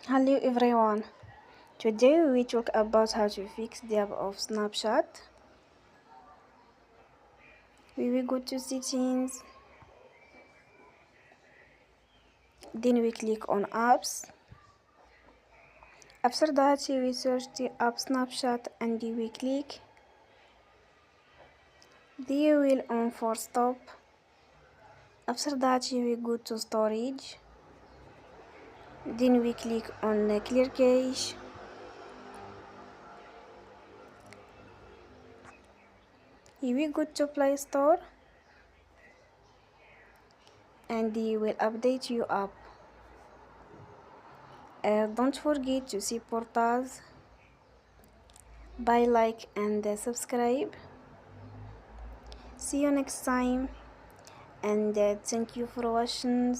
Hello everyone. Today we talk about how to fix the app of Snapchat. We will go to settings, then we click on apps. After that we search the app Snapchat and we click. Then we will on for stop. After that we go to storage. Then we click on clear cache. Here we go to Play Store and they will update your app. Don't forget to support us by like and subscribe. See you next time and thank you for watching.